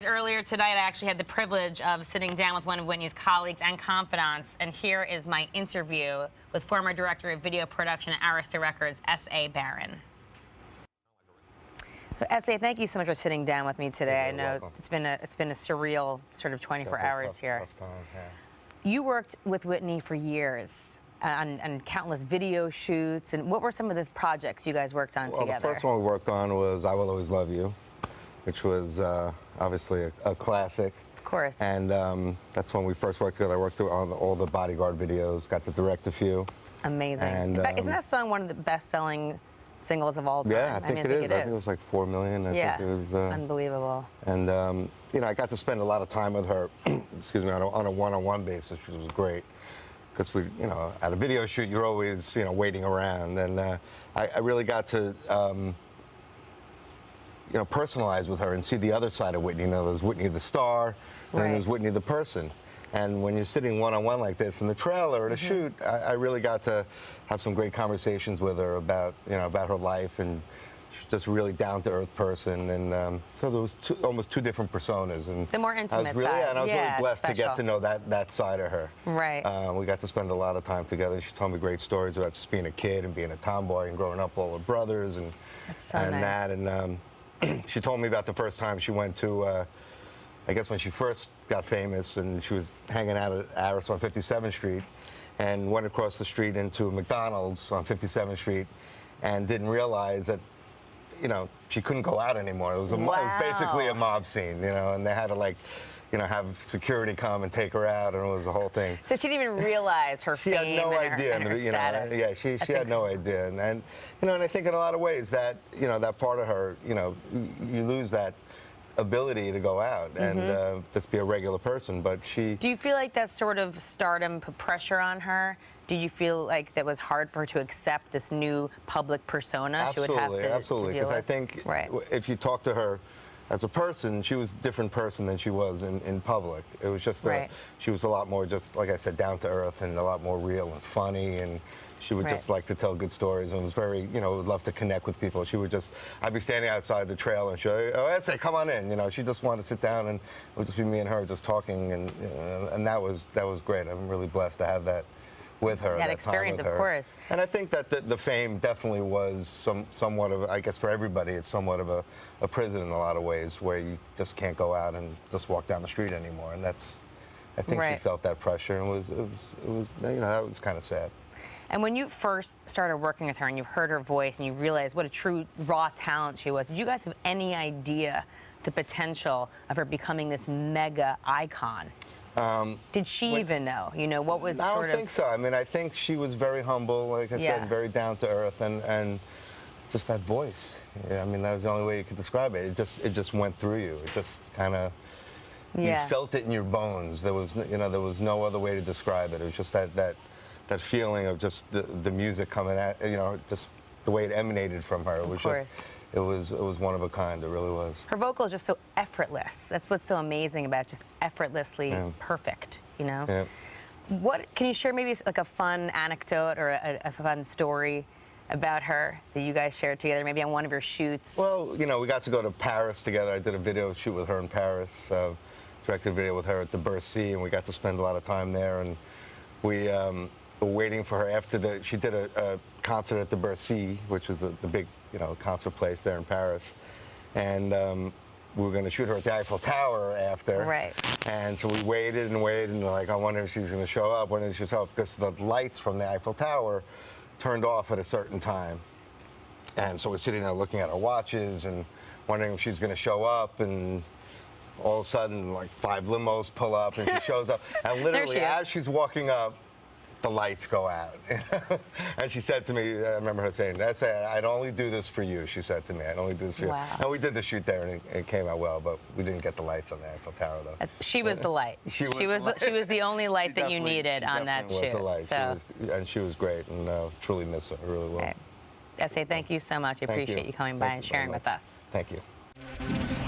Earlier tonight, I actually had the privilege of sitting down with one of Whitney's colleagues and confidants, and here is my interview with former director of video production at Arista Records, S.A. Barron. So, S.A., thank you so much for sitting down with me today. I know it's been a surreal sort of 24 hours here. Tough time, yeah. You worked with Whitney for years on countless video shoots, and what were some of the projects you guys worked on together? Well, the first one we worked on was I Will Always Love You, which was obviously a classic. Of course. And that's when we first worked together. I worked on all the Bodyguard videos, got to direct a few. Amazing. And, in fact, isn't that song one of the best-selling singles of all time? Yeah, I think it is. I think it was like 4 million. I think it was, unbelievable. And you know, I got to spend a lot of time with her, excuse me, on a one-on-one basis, which was great. Because we, you know, at a video shoot, you're always, you know, waiting around, and I really got to, you know, personalize with her and see the other side of Whitney. You know, there's Whitney the star, and then there's Whitney the person. And when you're sitting one-on-one like this in the trailer, the shoot, I really got to have some great conversations with her about, you know, about her life, and she's just a really down-to-earth person. And so there was almost two different personas. And the more intimate side. Yeah, and I was really blessed to get to know that side of her. Right. We got to spend a lot of time together. She told me great stories about just being a kid and being a tomboy and growing up with all her brothers and that. And she told me about the first time she went to, I guess when she first got famous, and she was hanging out at Arista on 57th Street and went across the street into McDonald's on 57th Street and didn't realize that, you know, she couldn't go out anymore. It was, it was basically a mob scene, you know, and they had to, like, you know, have security come and take her out, and it was the whole thing. So she didn't even realize her fame. She had no idea, and her you know, status. yeah, she had no idea, and you know, and I think in a lot of ways that, you know, that part of her, you know, you lose that ability to go out and just be a regular person. But she. Do you feel like that sort of stardom put pressure on her? Did you feel like that was hard for her to accept this new public persona? Absolutely, she would have to, absolutely. Because I think if you talk to her as a person, she was a different person than she was in public. It was just she was a lot more, just like I said, down to earth and a lot more real and funny, and she would just like to tell good stories and was very, you know, would love to connect with people. She would just, I'd be standing outside the trail and she'd, oh, S.A., come on in. You know, she just wanted to sit down, and it would just be me and her just talking, and you know, and that was great. I'm really blessed to have that with her. That experience, of course. And I think that the fame definitely was somewhat of, I guess for everybody, it's somewhat of a prison in a lot of ways, where you just can't go out and just walk down the street anymore. And that's, I think she felt that pressure, and it was, you know, that was kind of sad. And when you first started working with her and you heard her voice and you realized what a true raw talent she was, did you guys have any idea the potential of her becoming this mega icon? Did she even know? You know, what was I don't think so. I mean, I think she was very humble, like I said, very down to earth, and just that voice. Yeah, I mean, that was the only way you could describe it. It just went through you. It just kind of, you felt it in your bones. There was, you know, there was no other way to describe it. It was just that feeling of just the music coming at, you know, just the way it emanated from her. It was just. It was one of a kind. It really was. Her vocal is just so effortless. That's what's so amazing about it, just effortlessly perfect, you know? Yeah. What, can you share maybe like a fun anecdote or a fun story about her that you guys shared together, maybe on one of your shoots? Well, you know, we got to go to Paris together. I did a video shoot with her in Paris, directed a video with her at the Bercy, and we got to spend a lot of time there. And we were waiting for her after she did a concert at the Bercy, which is the big, you know, concert place there in Paris, and we were going to shoot her at the Eiffel Tower after. Right. And so we waited and waited, and like, I wonder if she's going to show up. When did she show up? Because the lights from the Eiffel Tower turned off at a certain time, and so we're sitting there looking at our watches and wondering if she's going to show up, and all of a sudden, like 5 limos pull up, and she shows up, and literally as she's walking up, the lights go out. And she said to me, I remember her saying, "That's it, I'd only do this for you," she said to me. "I'd only do this for you." And we did the shoot there, and it came out well, but we didn't get the lights on the Eiffel Tower, though. She was the light. She was the only light that you needed on that shoot. The light. So. She was great, and truly miss her. I really will. S.A., thank you so much. I appreciate you coming by and sharing with us. Thank you.